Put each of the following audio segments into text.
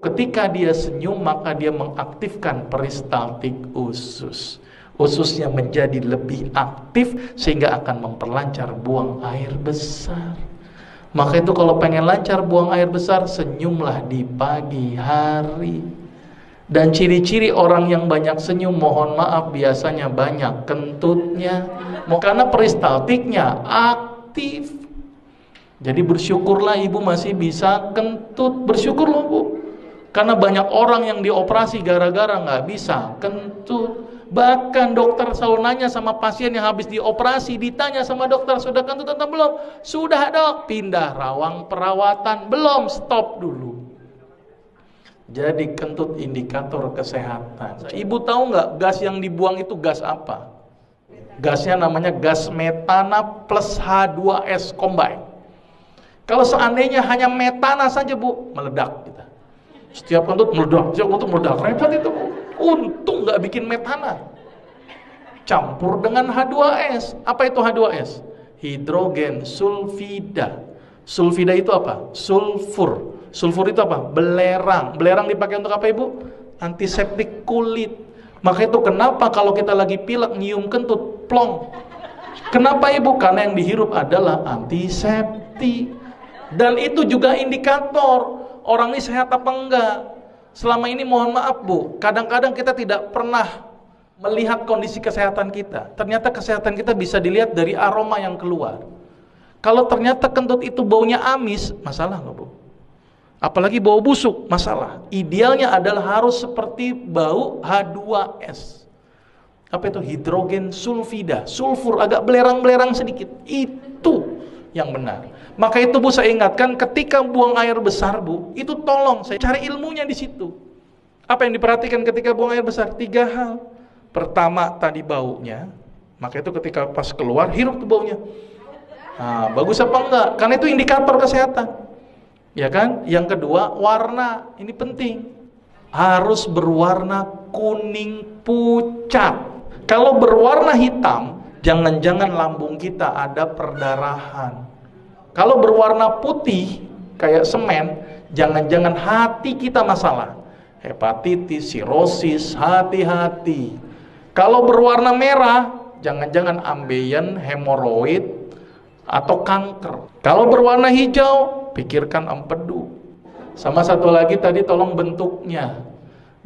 Ketika dia senyum, maka dia mengaktifkan peristaltik usus. Ususnya menjadi lebih aktif sehingga akan memperlancar buang air besar. Maka itu kalau pengen lancar buang air besar, senyumlah di pagi hari. Dan ciri-ciri orang yang banyak senyum, mohon maaf, biasanya banyak kentutnya. Karena peristaltiknya aktif. Jadi bersyukurlah ibu masih bisa kentut. Bersyukurlah bu. Karena banyak orang yang dioperasi gara-gara nggak bisa kentut. Bahkan dokter selalu nanya sama pasien yang habis dioperasi, ditanya sama dokter, sudah kentut atau belum? Sudah dok. Pindah rawang perawatan. Belum, stop dulu. Jadi kentut indikator kesehatan. Ibu tahu nggak gas yang dibuang itu gas apa? Gasnya namanya gas metana plus H2S combine. Kalau seandainya hanya metana saja bu, meledak kita. Setiap kentut meledak, setiap kentut meledak. Repot itu bu. Untung nggak bikin metana. Campur dengan H2S. Apa itu H2S? Hidrogen sulfida. Sulfida itu apa? Sulfur. Sulfur itu apa? Belerang. Belerang dipakai untuk apa ibu? Antiseptik kulit. Maka itu kenapa kalau kita lagi pilek nyium kentut, plong. Kenapa ibu? Karena yang dihirup adalah antiseptik. Dan itu juga indikator orang ini sehat apa enggak. Selama ini mohon maaf bu, kadang-kadang kita tidak pernah melihat kondisi kesehatan kita. Ternyata kesehatan kita bisa dilihat dari aroma yang keluar. Kalau ternyata kentut itu baunya amis, masalah nggak bu? Apalagi bau busuk, masalah. Idealnya adalah harus seperti bau H2S. Apa itu? Hidrogen sulfida. Sulfur agak belerang-belerang sedikit. Itu yang benar. Maka itu bu, saya ingatkan ketika buang air besar bu, itu tolong saya cari ilmunya di situ. Apa yang diperhatikan ketika buang air besar? 3 hal. Pertama tadi baunya. Maka itu ketika pas keluar hirup tuh baunya. Nah, bagus apa enggak? Karena itu indikator kesehatan. Ya kan? Yang kedua, warna. Ini penting. Harus berwarna kuning pucat. Kalau berwarna hitam, jangan-jangan lambung kita ada perdarahan. Kalau berwarna putih kayak semen, jangan-jangan hati kita masalah. Hepatitis, sirosis, hati-hati. Kalau berwarna merah, jangan-jangan ambeien, hemoroid, atau kanker. Kalau berwarna hijau, pikirkan empedu. Sama satu lagi tadi tolong bentuknya.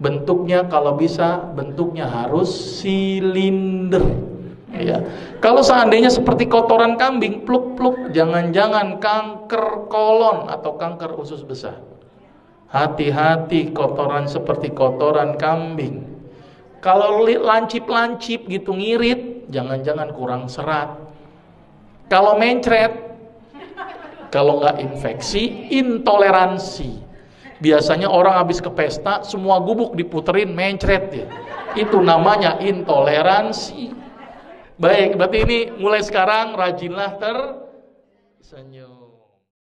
Bentuknya kalau bisa bentuknya harus silinder. Ya. Kalau seandainya seperti kotoran kambing, pluk-pluk, jangan-jangan kanker kolon atau kanker usus besar. Hati-hati kotoran seperti kotoran kambing. Kalau lancip-lancip gitu ngirit, jangan-jangan kurang serat. Kalau mencret, kalau nggak infeksi, intoleransi. Biasanya orang habis ke pesta, semua gubuk diputerin mencret ya. Itu namanya intoleransi. Baik, berarti ini mulai sekarang rajinlah tersenyum.